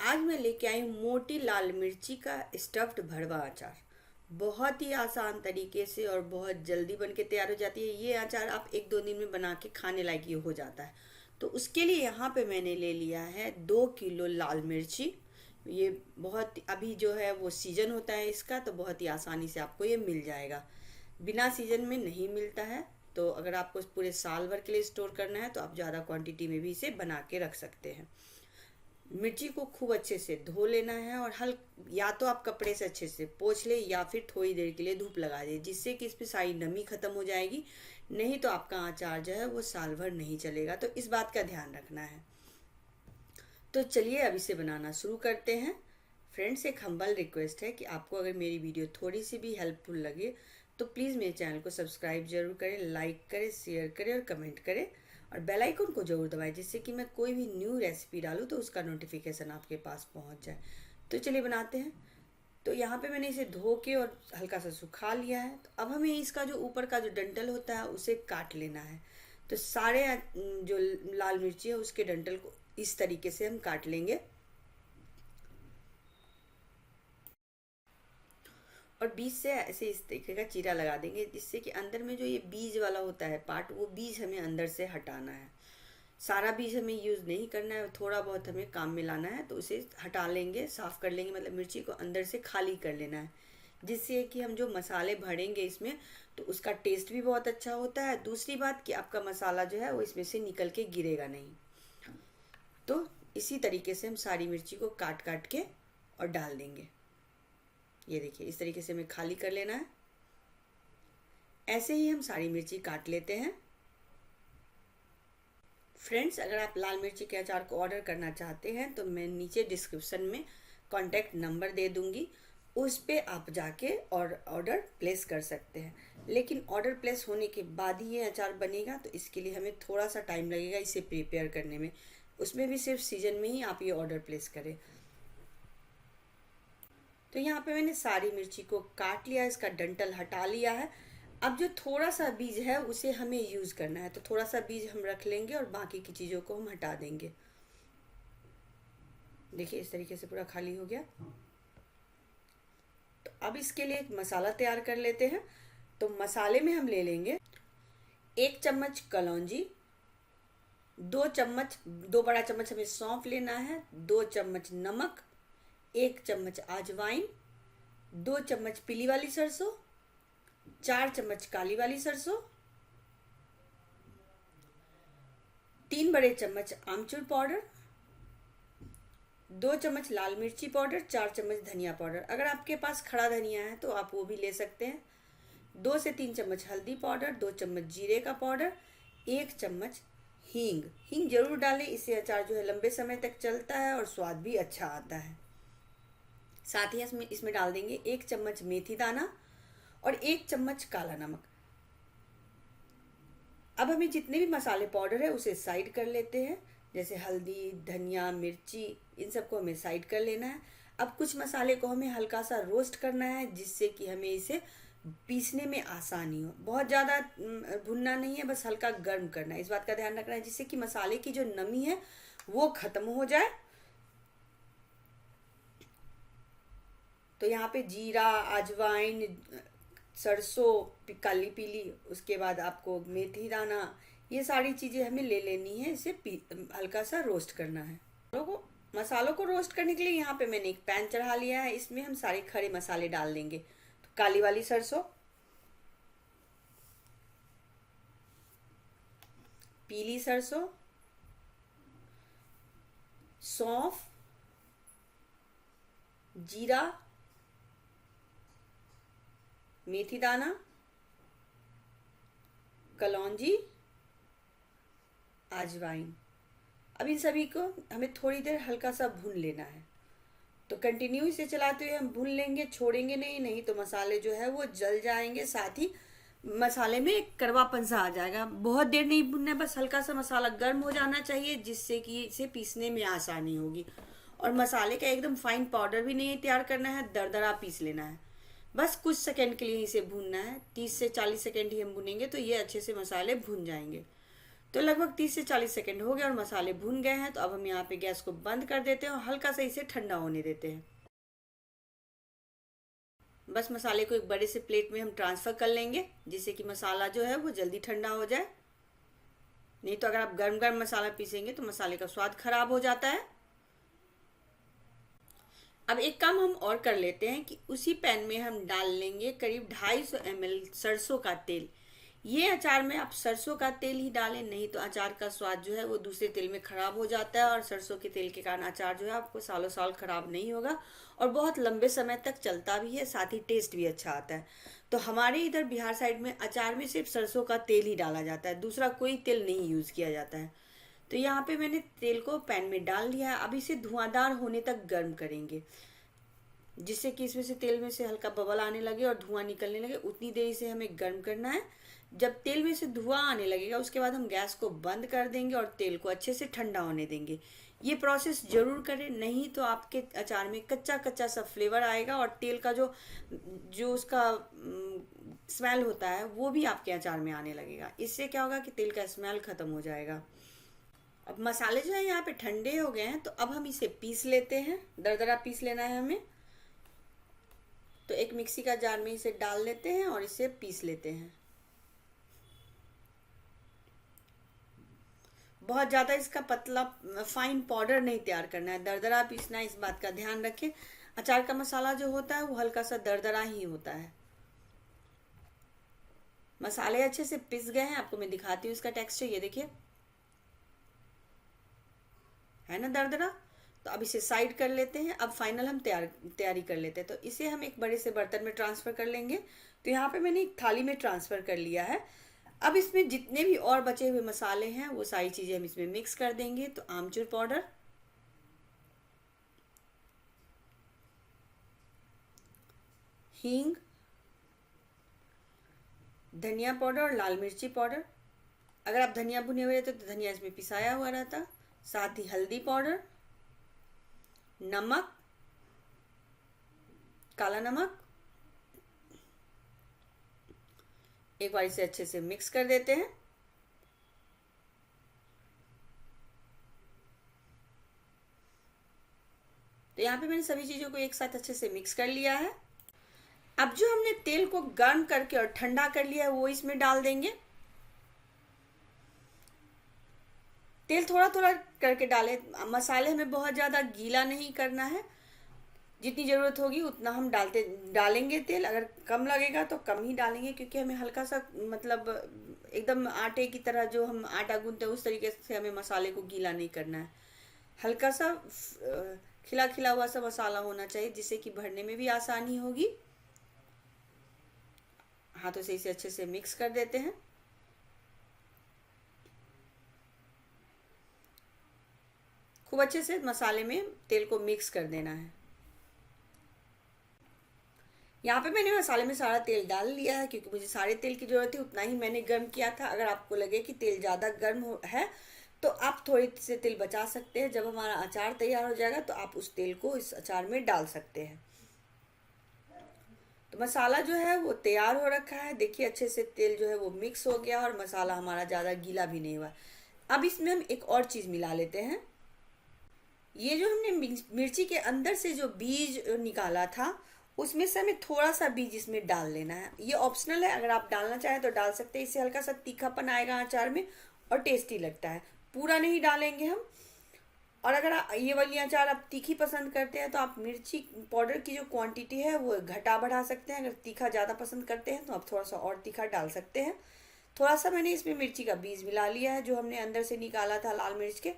आज मैं लेके आई हूँ मोटी लाल मिर्ची का स्टफ्ड भरवा अचार। बहुत ही आसान तरीके से और बहुत जल्दी बन के तैयार हो जाती है। ये अचार आप एक दो दिन में बना के खाने लायक ये हो जाता है। तो उसके लिए यहाँ पे मैंने ले लिया है 2 किलो लाल मिर्ची। ये बहुत अभी जो है वो सीजन होता है इसका, तो बहुत ही आसानी से आपको ये मिल जाएगा। बिना सीजन में नहीं मिलता है। तो अगर आपको पूरे साल भर के लिए स्टोर करना है तो आप ज़्यादा क्वांटिटी में भी इसे बना के रख सकते हैं। मिर्ची को खूब अच्छे से धो लेना है और या तो आप कपड़े से अच्छे से पोंछ ले या फिर थोड़ी देर के लिए धूप लगा दे, जिससे कि इसमें सारी नमी खत्म हो जाएगी। नहीं तो आपका अचार जो है वो साल भर नहीं चलेगा, तो इस बात का ध्यान रखना है। तो चलिए अब इसे बनाना शुरू करते हैं। फ्रेंड्स, एक हम्बल रिक्वेस्ट है कि आपको अगर मेरी वीडियो थोड़ी सी भी हेल्पफुल लगे तो प्लीज़ मेरे चैनल को सब्सक्राइब जरूर करें, लाइक करें, शेयर करें और कमेंट करें और बेल आइकन को जरूर दबाएं, जिससे कि मैं कोई भी न्यू रेसिपी डालूँ तो उसका नोटिफिकेशन आपके पास पहुंच जाए। तो चलिए बनाते हैं। तो यहाँ पे मैंने इसे धो के और हल्का सा सुखा लिया है। तो अब हमें इसका जो ऊपर का जो डंठल होता है उसे काट लेना है। तो सारे जो लाल मिर्ची है उसके डंठल को इस तरीके से हम काट लेंगे और बीज से ऐसे इस तरीके का चीरा लगा देंगे, जिससे कि अंदर में जो ये बीज वाला होता है पार्ट, वो बीज हमें अंदर से हटाना है। सारा बीज हमें यूज़ नहीं करना है, थोड़ा बहुत हमें काम में लाना है। तो उसे हटा लेंगे, साफ़ कर लेंगे, मतलब मिर्ची को अंदर से खाली कर लेना है, जिससे कि हम जो मसाले भरेंगे इसमें तो उसका टेस्ट भी बहुत अच्छा होता है। दूसरी बात कि आपका मसाला जो है वो इसमें से निकल के गिरेगा नहीं। तो इसी तरीके से हम सारी मिर्ची को काट काट के और डाल देंगे। ये देखिए, इस तरीके से हमें खाली कर लेना है। ऐसे ही हम सारी मिर्ची काट लेते हैं। फ्रेंड्स, अगर आप लाल मिर्ची के अचार को ऑर्डर करना चाहते हैं तो मैं नीचे डिस्क्रिप्शन में कॉन्टैक्ट नंबर दे दूंगी, उस पे आप जाके और ऑर्डर प्लेस कर सकते हैं। लेकिन ऑर्डर प्लेस होने के बाद ही ये अचार बनेगा, तो इसके लिए हमें थोड़ा सा टाइम लगेगा इसे प्रिपेयर करने में। उसमें भी सिर्फ सीजन में ही आप ये ऑर्डर प्लेस करें। तो यहाँ पे मैंने सारी मिर्ची को काट लिया, इसका डंठल हटा लिया है। अब जो थोड़ा सा बीज है उसे हमें यूज़ करना है, तो थोड़ा सा बीज हम रख लेंगे और बाकी की चीज़ों को हम हटा देंगे। देखिए, इस तरीके से पूरा खाली हो गया। तो अब इसके लिए एक मसाला तैयार कर लेते हैं। तो मसाले में हम ले लेंगे 1 चम्मच कलौंजी, 2 बड़ा चम्मच हमें सौंफ लेना है, 2 चम्मच नमक, 1 चम्मच अजवाइन, 2 चम्मच पीली वाली सरसों, 4 चम्मच काली वाली सरसों, 3 बड़े चम्मच आमचूर पाउडर, 2 चम्मच लाल मिर्ची पाउडर, 4 चम्मच धनिया पाउडर। अगर आपके पास खड़ा धनिया है तो आप वो भी ले सकते हैं। 2 से 3 चम्मच हल्दी पाउडर, 2 चम्मच जीरे का पाउडर, 1 चम्मच हींग। हींग जरूर डालें, इससे अचार जो है लंबे समय तक चलता है और स्वाद भी अच्छा आता है। साथ ही इसमें डाल देंगे 1 चम्मच मेथी दाना और 1 चम्मच काला नमक। अब हमें जितने भी मसाले पाउडर है उसे साइड कर लेते हैं, जैसे हल्दी, धनिया, मिर्ची, इन सबको हमें साइड कर लेना है। अब कुछ मसाले को हमें हल्का सा रोस्ट करना है, जिससे कि हमें इसे पीसने में आसानी हो। बहुत ज़्यादा भुनना नहीं है, बस हल्का गर्म करना है। इस बात का ध्यान रखना है, जिससे कि मसाले की जो नमी है वो खत्म हो जाए। तो यहाँ पे जीरा, अजवाइन, सरसों काली पीली, उसके बाद आपको मेथी दाना, ये सारी चीज़ें हमें ले लेनी है। इसे हल्का सा रोस्ट करना है। मसालों को रोस्ट करने के लिए यहाँ पे मैंने एक पैन चढ़ा लिया है, इसमें हम सारे खड़े मसाले डाल देंगे। तो काली वाली सरसों, पीली सरसों, सौंफ, जीरा, मेथी दाना, कलौंजी, अजवाइन। अब इन सभी को हमें थोड़ी देर हल्का सा भून लेना है। तो कंटिन्यू इसे चलाते हुए हम भून लेंगे, छोड़ेंगे नहीं, नहीं तो मसाले जो है वो जल जाएंगे। साथ ही मसाले में एक कड़वापन सा आ जाएगा। बहुत देर नहीं भूनना है, बस हल्का सा मसाला गर्म हो जाना चाहिए, जिससे कि इसे पीसने में आसानी होगी। और मसाले का एकदम फाइन पाउडर भी नहीं तैयार करना है, दरदरा पीस लेना है। बस कुछ सेकंड के लिए इसे भूनना है, 30 से 40 सेकंड ही हम भूनेंगे तो ये अच्छे से मसाले भून जाएंगे। तो लगभग 30 से 40 सेकंड हो गए और मसाले भून गए हैं। तो अब हम यहाँ पे गैस को बंद कर देते हैं और हल्का सा इसे ठंडा होने देते हैं। बस मसाले को एक बड़े से प्लेट में हम ट्रांसफ़र कर लेंगे, जिससे कि मसाला जो है वो जल्दी ठंडा हो जाए। नहीं तो अगर आप गर्म गर्म मसाला पीसेंगे तो मसाले का स्वाद खराब हो जाता है। अब एक काम हम और कर लेते हैं कि उसी पैन में हम डाल लेंगे करीब 250 ml सरसों का तेल। ये अचार में आप सरसों का तेल ही डालें, नहीं तो अचार का स्वाद जो है वो दूसरे तेल में खराब हो जाता है, और सरसों के तेल के कारण अचार जो है आपको सालों साल खराब नहीं होगा और बहुत लंबे समय तक चलता भी है, साथ ही टेस्ट भी अच्छा आता है। तो हमारे इधर बिहार साइड में अचार में सिर्फ सरसों का तेल ही डाला जाता है, दूसरा कोई तेल नहीं यूज़ किया जाता है। तो यहाँ पे मैंने तेल को पैन में डाल लिया है। अब इसे धुआंधार होने तक गर्म करेंगे, जिससे कि इसमें से तेल में से हल्का बबल आने लगे और धुआं निकलने लगे। उतनी देर से हमें गर्म करना है। जब तेल में से धुआं आने लगेगा उसके बाद हम गैस को बंद कर देंगे और तेल को अच्छे से ठंडा होने देंगे। ये प्रोसेस जरूर करें, नहीं तो आपके अचार में कच्चा कच्चा सा फ्लेवर आएगा और तेल का जो जो उसका स्मेल होता है वो भी आपके अचार में आने लगेगा। इससे क्या होगा कि तेल का स्मेल खत्म हो जाएगा। अब मसाले जो है यहाँ पे ठंडे हो गए हैं, तो अब हम इसे पीस लेते हैं। दरदरा पीस लेना है हमें। तो एक मिक्सी का जार में इसे डाल लेते हैं और इसे पीस लेते हैं। बहुत ज़्यादा इसका पतला फाइन पाउडर नहीं तैयार करना है, दरदरा पीसना है, इस बात का ध्यान रखें। अचार का मसाला जो होता है वो हल्का सा दरदरा ही होता है। मसाले अच्छे से पिस गए हैं, आपको मैं दिखाती हूँ इसका टेक्सचर। ये देखिए, है ना दरदरा। तो अब इसे साइड कर लेते हैं। अब फाइनल हम तैयारी कर लेते हैं। तो इसे हम एक बड़े से बर्तन में ट्रांसफ़र कर लेंगे। तो यहाँ पे मैंने एक थाली में ट्रांसफ़र कर लिया है। अब इसमें जितने भी और बचे हुए मसाले हैं वो सारी चीज़ें हम इसमें मिक्स कर देंगे। तो आमचूर पाउडर, हींग, धनिया पाउडर और लाल मिर्ची पाउडर। अगर आप धनिया भुने हुए रहते तो धनिया इसमें पिसाया हुआ रहता। साथ ही हल्दी पाउडर, नमक, काला नमक। एक बार इसे अच्छे से मिक्स कर देते हैं। तो यहाँ पे मैंने सभी चीज़ों को एक साथ अच्छे से मिक्स कर लिया है। अब जो हमने तेल को गर्म करके और ठंडा कर लिया है वो इसमें डाल देंगे। तेल थोड़ा थोड़ा करके डालें। मसाले हमें बहुत ज़्यादा गीला नहीं करना है, जितनी ज़रूरत होगी उतना हम डालेंगे तेल। अगर कम लगेगा तो कम ही डालेंगे, क्योंकि हमें हल्का सा मतलब एकदम आटे की तरह जो हम आटा गूंथते हैं उस तरीके से हमें मसाले को गीला नहीं करना है। हल्का सा खिला खिला हुआ सा मसाला होना चाहिए, जिससे कि भरने में भी आसानी होगी। हाथों से इसे अच्छे से मिक्स कर देते हैं। खूब अच्छे से मसाले में तेल को मिक्स कर देना है। यहाँ पे मैंने मसाले में सारा तेल डाल लिया है, क्योंकि मुझे सारे तेल की ज़रूरत है, उतना ही मैंने गर्म किया था। अगर आपको लगे कि तेल ज़्यादा गर्म है तो आप थोड़ी से तेल बचा सकते हैं। जब हमारा अचार तैयार हो जाएगा तो आप उस तेल को इस अचार में डाल सकते हैं। तो मसाला जो है वो तैयार हो रखा है। देखिए अच्छे से तेल जो है वो मिक्स हो गया और मसाला हमारा ज़्यादा गीला भी नहीं हुआ। अब इसमें हम एक और चीज़ मिला लेते हैं। ये जो हमने मिर्ची के अंदर से जो बीज निकाला था उसमें से हमें थोड़ा सा बीज इसमें डाल लेना है। ये ऑप्शनल है, अगर आप डालना चाहें तो डाल सकते हैं। इससे हल्का सा तीखापन आएगा अचार में और टेस्टी लगता है। पूरा नहीं डालेंगे हम। और अगर ये वाली अचार आप तीखी पसंद करते हैं तो आप मिर्ची पाउडर की जो क्वांटिटी है वो घटा बढ़ा सकते हैं। अगर तीखा ज़्यादा पसंद करते हैं तो आप थोड़ा सा और तीखा डाल सकते हैं। थोड़ा सा मैंने इसमें मिर्ची का बीज मिला लिया है जो हमने अंदर से निकाला था लाल मिर्च के।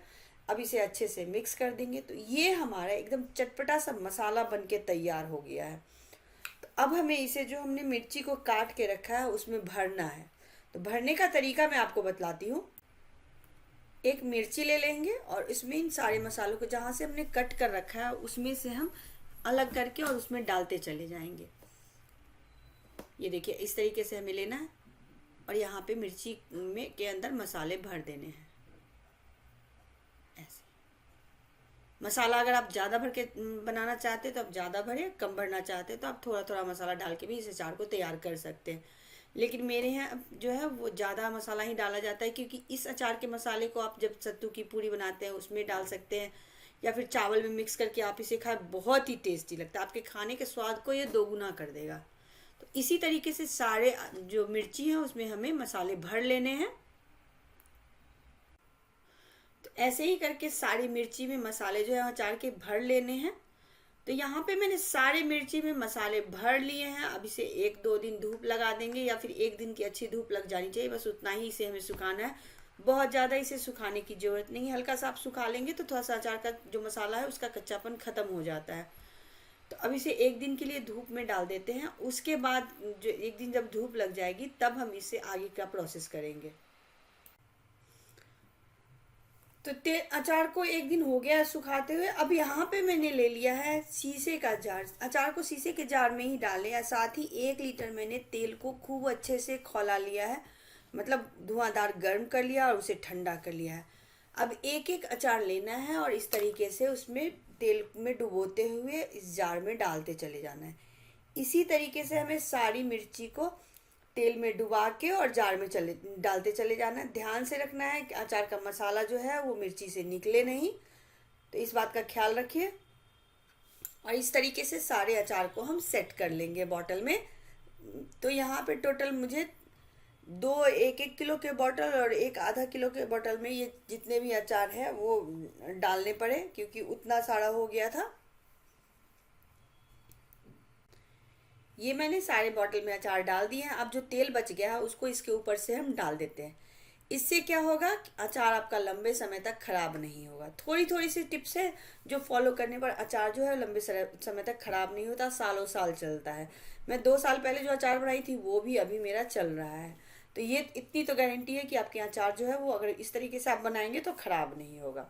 अब इसे अच्छे से मिक्स कर देंगे। तो ये हमारा एकदम चटपटा सा मसाला बनके तैयार हो गया है। तो अब हमें इसे जो हमने मिर्ची को काट के रखा है उसमें भरना है। तो भरने का तरीका मैं आपको बतलाती हूँ। एक मिर्ची ले लेंगे और इसमें इन सारे मसालों को जहाँ से हमने कट कर रखा है उसमें से हम अलग करके और उसमें डालते चले जाएंगे। ये देखिए इस तरीके से हमें लेना है और यहाँ पे मिर्ची में के अंदर मसाले भर देने हैं ऐसे। मसाला अगर आप ज़्यादा भर के बनाना चाहते हैं तो आप ज़्यादा भरें, कम भरना चाहते हैं तो आप थोड़ा थोड़ा मसाला डाल के भी इस अचार को तैयार कर सकते हैं। लेकिन मेरे यहाँ जो है वो ज़्यादा मसाला ही डाला जाता है, क्योंकि इस अचार के मसाले को आप जब सत्तू की पूड़ी बनाते हैं उसमें डाल सकते हैं, या फिर चावल में मिक्स करके आप इसे खाएं, बहुत ही टेस्टी लगता है। आपके खाने के स्वाद को ये दोगुना कर देगा। तो इसी तरीके से सारे जो मिर्ची हैं उसमें हमें मसाले भर लेने हैं। तो ऐसे ही करके सारी मिर्ची में मसाले जो है अचार के भर लेने हैं। तो यहाँ पे मैंने सारे मिर्ची में मसाले भर लिए हैं। अब इसे 1-2 दिन धूप लगा देंगे, या फिर 1 दिन की अच्छी धूप लग जानी चाहिए, बस उतना ही इसे हमें सुखाना है। बहुत ज़्यादा इसे सुखाने की ज़रूरत नहीं है, हल्का सा आप सुखा लेंगे तो थोड़ा सा अचार का जो मसाला है उसका कच्चापन ख़त्म हो जाता है। तो अब इसे 1 दिन के लिए धूप में डाल देते हैं। उसके बाद जो 1 दिन जब धूप लग जाएगी तब हम इसे आगे का प्रोसेस करेंगे। तो अचार को 1 दिन हो गया है सुखाते हुए। अब यहाँ पे मैंने ले लिया है शीशे का जार। अचार को शीशे के जार में ही डालें, या साथ ही 1 लीटर मैंने तेल को खूब अच्छे से खौला लिया है, मतलब धुआंधार गर्म कर लिया और उसे ठंडा कर लिया है। अब एक एक अचार लेना है और इस तरीके से उसमें तेल में डुबोते हुए इस जार में डालते चले जाना है। इसी तरीके से हमें सारी मिर्ची को तेल में डुबा के और जार में डालते चले जाना है। ध्यान से रखना है कि अचार का मसाला जो है वो मिर्ची से निकले नहीं, तो इस बात का ख्याल रखिए। और इस तरीके से सारे अचार को हम सेट कर लेंगे बॉटल में। तो यहाँ पे टोटल मुझे 2 1-1 किलो के बॉटल और 1 आधा किलो के बॉटल में ये जितने भी अचार है वो डालने पड़े, क्योंकि उतना सारा हो गया था। ये मैंने सारे बॉटल में अचार डाल दिए हैं। अब जो तेल बच गया है उसको इसके ऊपर से हम डाल देते हैं। इससे क्या होगा, अचार आपका लंबे समय तक खराब नहीं होगा। थोड़ी थोड़ी सी टिप्स है जो फॉलो करने पर अचार जो है लंबे समय तक खराब नहीं होता, सालों साल चलता है। मैं 2 साल पहले जो अचार बनाई थी वो भी अभी मेरा चल रहा है। तो ये इतनी तो गारंटी है कि आपके अचार जो है वो अगर इस तरीके से आप बनाएंगे तो खराब नहीं होगा।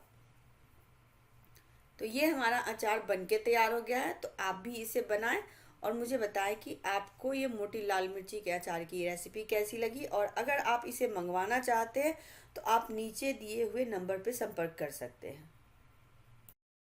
तो ये हमारा अचार बनके तैयार हो गया है। तो आप भी इसे बनाएं और मुझे बताएं कि आपको ये मोटी लाल मिर्ची के अचार की रेसिपी कैसी लगी। और अगर आप इसे मंगवाना चाहते हैं तो आप नीचे दिए हुए नंबर पर संपर्क कर सकते हैं।